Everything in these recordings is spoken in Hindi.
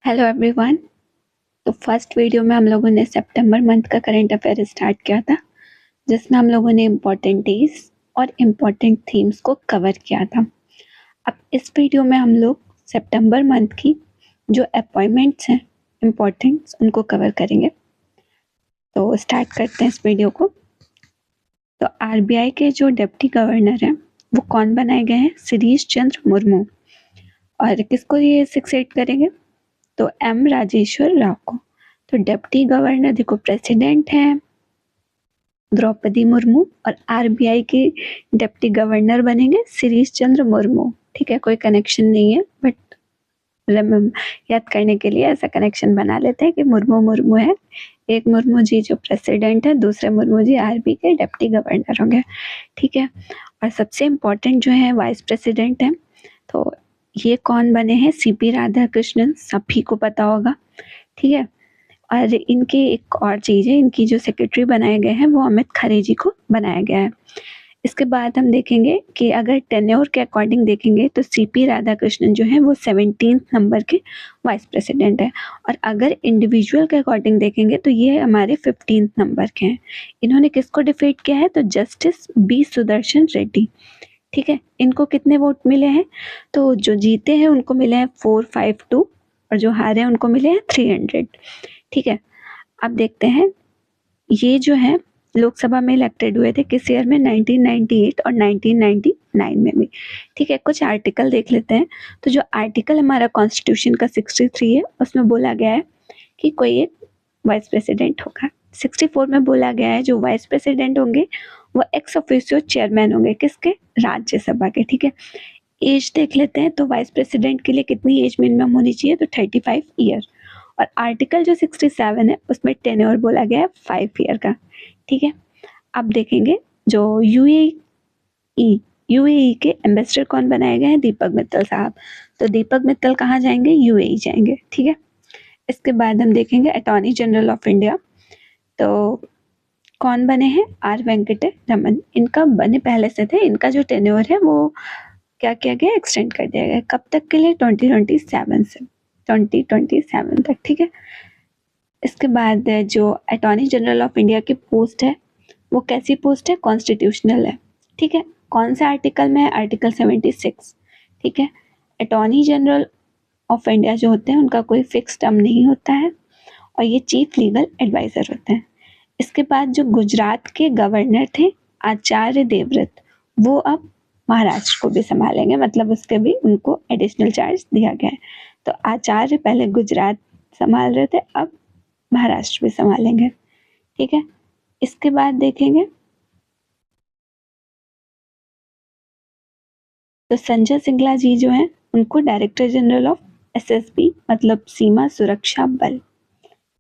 Hello everyone. तो फर्स्ट वीडियो में हम लोगों ने सितंबर मंथ का करंट अफेयर स्टार्ट किया था, जिसमें हम लोगों ने इम्पोर्टेंट डेज और इम्पोर्टेंट थीम्स को कवर किया था। अब इस वीडियो में हम लोग सितंबर मंथ की जो अपॉइंटमेंट्स हैं इम्पोर्टेंट्स उनको कवर करेंगे। तो स्टार्ट करते हैं इस वीडियो को। तो आरबीआई के जो डिप्टी गवर्नर हैं वो कौन बनाए गए हैं? शिरीष चंद्र मुर्मू। और किसको ये सक्सेड करेंगे? तो एम राजेश्वर राव को। तो डिप्टी गवर्नर देखो, प्रेसिडेंट है द्रौपदी मुर्मू और आरबीआई के डिप्टी गवर्नर बनेंगे शिरीष चंद्र मुर्मू। ठीक है, कोई कनेक्शन नहीं है, बट याद करने के लिए ऐसा कनेक्शन बना लेते हैं कि मुर्मू मुर्मू है। एक मुर्मू जी जो प्रेसिडेंट है, दूसरे मुर्मू जी आरबी के डिप्टी गवर्नर होंगे। ठीक है, और सबसे इम्पोर्टेंट जो है वाइस प्रेसिडेंट है। तो ये कौन बने हैं? सीपी राधाकृष्णन, सभी को पता होगा। ठीक है, और इनकी एक और चीज़ है, इनकी जो सेक्रेटरी बनाए गए हैं वो अमित खरे जी को बनाया गया है। इसके बाद हम देखेंगे कि अगर टेन्योर के अकॉर्डिंग देखेंगे तो सीपी राधाकृष्णन जो है वो 17 नंबर के वाइस प्रेसिडेंट है, और अगर इंडिविजुअल के अकॉर्डिंग देखेंगे तो ये हमारे 15 नंबर के हैं। इन्होंने किसको डिफीट किया है? तो जस्टिस बी सुदर्शन रेड्डी। ठीक है, इनको कितने वोट मिले हैं? तो जो जीते हैं उनको मिले हैं 452 और जो हारे हैं उनको मिले हैं 300। ठीक है, अब देखते हैं ये जो है लोकसभा में इलेक्टेड हुए थे किस ईयर में? 1998 और 1999 में भी। ठीक है, कुछ आर्टिकल देख लेते हैं। तो जो आर्टिकल हमारा कॉन्स्टिट्यूशन का 63 है उसमें बोला गया है कि कोई एक वाइस प्रेसिडेंट होगा। 64 में बोला गया है जो वाइस प्रेसिडेंट होंगे वो एक्स ऑफिशियो चेयरमैन होंगे, किसके? राज्यसभा के। ठीक है, एज देख लेते हैं। तो वाइस प्रेसिडेंट के लिए कितनी एज मिनिमम होनी चाहिए? तो 35 ईयर। और आर्टिकल जो 67 है उसमें टेन्योर बोला गया है 5 ईयर का। ठीक है, अब देखेंगे जो यूएई के एम्बेसडर कौन बनाए गए हैं? दीपक मित्तल साहब। तो दीपक मित्तल कहाँ जाएंगे? यूएई जाएंगे। ठीक है, इसके बाद हम देखेंगे अटॉर्नी जनरल ऑफ इंडिया। तो कौन बने हैं? आर वेंकट रमन। इनका बने पहले से थे, इनका जो टेन्योर है वो क्या किया गया? एक्सटेंड कर दिया गया। कब तक के लिए? 2027 से 2027 तक। ठीक है, इसके बाद जो अटॉर्नी जनरल ऑफ इंडिया की पोस्ट है वो कैसी पोस्ट है? कॉन्स्टिट्यूशनल है। ठीक है, कौन से आर्टिकल में है? आर्टिकल 76। ठीक है, अटॉर्नी जनरल ऑफ इंडिया जो होते हैं उनका कोई फिक्स टर्म नहीं होता है और ये चीफ लीगल एडवाइजर होते हैं। इसके बाद जो गुजरात के गवर्नर थे आचार्य देवव्रत, वो अब महाराष्ट्र को भी संभालेंगे, मतलब उसके भी उनको एडिशनल चार्ज दिया गया है। तो आचार्य पहले गुजरात संभाल रहे थे, अब महाराष्ट्र भी संभालेंगे। ठीक है, इसके बाद देखेंगे तो संजय सिंगला जी जो हैं उनको डायरेक्टर जनरल ऑफ एसएसबी मतलब सीमा सुरक्षा बल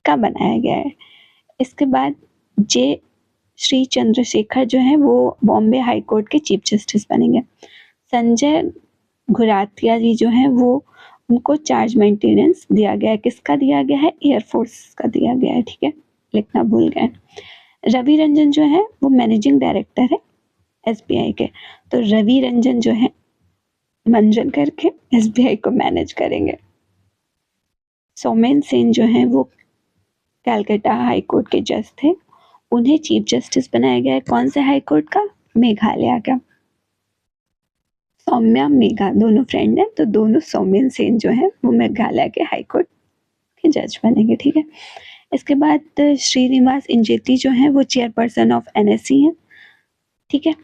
का बनाया गया है। इसके बाद जे श्री चंद्रशेखर जो है वो बॉम्बे हाई कोर्ट के चीफ जस्टिस बनेंगे। संजय घुरातिया जी जो हैं वो उनको चार्ज मेंटेनेंस दिया गया है। किसका दिया गया है? एयरफोर्स का दिया गया है। ठीक है, लिखना भूल गए। रवि रंजन जो है वो मैनेजिंग डायरेक्टर है एसबीआई के। तो रवि रंजन जो है मंजन करके एसबीआई को मैनेज करेंगे। सौमेन सेन जो है वो कैलकाटा हाई कोर्ट के जज थे, उन्हें चीफ जस्टिस बनाया गया है। कौन से हाई कोर्ट का? मेघालय का। सौम्या मेघा दोनों फ्रेंड हैं, तो दोनों सौमेन सेन जो है वो मेघालय के हाई कोर्ट के जज बनेंगे। ठीक है, इसके बाद श्रीनिवास इंजेती जो है वो चेयरपर्सन ऑफ एनएससी हैं। ठीक है,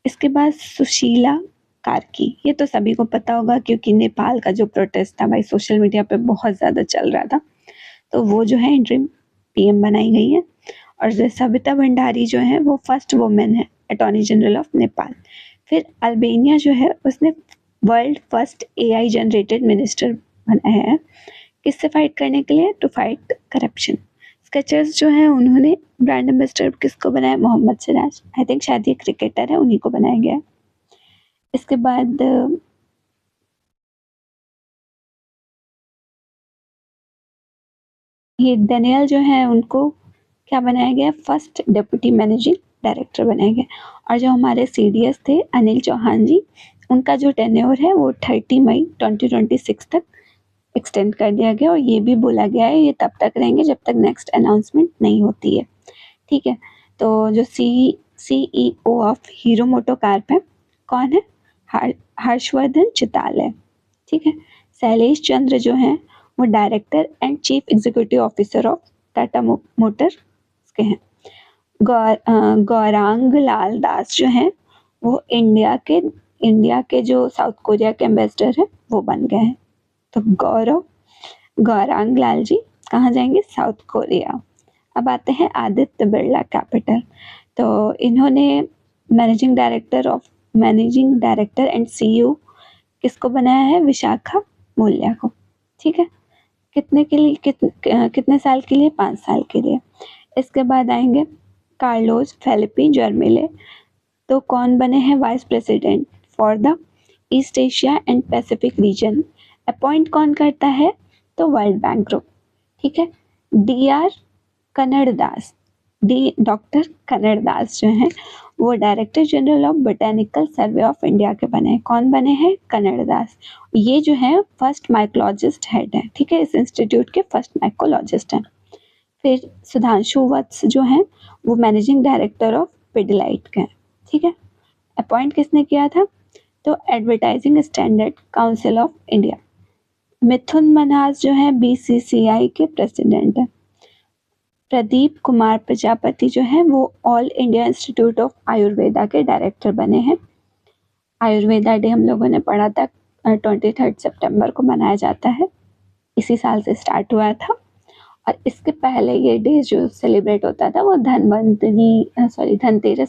इसके बाद सुशीला कार्की, ये तो सभी को पता होगा क्योंकि नेपाल का जो प्रोटेस्ट था भाई सोशल मीडिया पे बहुत ज़्यादा चल रहा था, तो वो जो है इंटरिम पीएम बनाई गई है। और सविता भंडारी जो है वो फर्स्ट वुमेन है अटॉर्नी जनरल ऑफ नेपाल। फिर अल्बेनिया जो है उसने world first AI generated minister बनाया है। किससे फाइट करने के लिए? To fight corruption. स्केचर्स जो है उन्होंने ब्रांड एम्बेसडर किसको बनाया? मोहम्मद सिराज। आई थिंक शायद ये क्रिकेटर है, उन्हीं को बनाया गया है। इसके बाद ये डेनियल जो है उनको क्या बनाया गया? फर्स्ट डिप्टी मैनेजिंग डायरेक्टर बनाया गया। और जो हमारे सीडीएस थे अनिल चौहान जी, उनका जो टेन्योर है वो 30 मई 2026 तक एक्सटेंड कर दिया गया और ये भी बोला गया है ये तब तक रहेंगे जब तक नेक्स्ट अनाउंसमेंट नहीं होती है। ठीक है, तो जो CEO ऑफ हीरो मोटोकॉर्प है कौन है? हर्षवर्धन चिताल है। ठीक है, शैलेश चंद्र जो हैं वो director and chief executive officer of Tata Motors के हैं। गौरांग लाल दास जो हैं वो इंडिया के जो साउथ कोरिया के एम्बेसडर हैं वो बन गए हैं। तो गौरांग लाल जी कहाँ जाएंगे? South Korea. अब आते हैं आदित्य बिरला कैपिटल। तो इन्होंने मैनेजिंग डायरेक्टर एंड CEO किसको बनाया है? विशाखा मूल्या को। ठीक है, कितने साल के लिए? 5 साल के लिए। इसके बाद आएंगे कार्लोस फेलिपी जर्मिले। तो कौन बने हैं vice president for the East Asia and Pacific region? Appoint कौन करता है? तो वर्ल्ड बैंक ग्रुप। ठीक है, डॉक्टर कन्नड़ दास जो हैं वो director general of botanical survey of India के बने हैं। कौन बने हैं? कन्नड़ दास। ये जो है फर्स्ट माइकोलॉजिस्ट हेड है। ठीक है, इस इंस्टीट्यूट के फर्स्ट माइकोलॉजिस्ट हैं। फिर सुधांशु वत्स जो हैं वो मैनेजिंग डायरेक्टर ऑफ पिडिलाइट के हैं। ठीक है, अपॉइंट किसने किया था? तो advertising standard council of India. Mithun Manhas जो है BCCI के प्रेसिडेंट है। प्रदीप कुमार प्रजापति जो है वो all India institute of Ayurveda के डायरेक्टर बने हैं। आयुर्वेदा डे हम लोगों ने पढ़ा था 23 सितंबर को मनाया जाता है, इसी साल से स्टार्ट हुआ था। और इसके पहले ये डे जो सेलिब्रेट होता था वो धनतेरस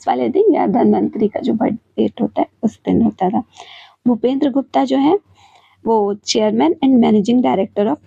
वाले दिन या धनवंतरी का जो बर्थ डेट होता है उस दिन होता था। भूपेंद्र गुप्ता जो है वो chairman and managing director of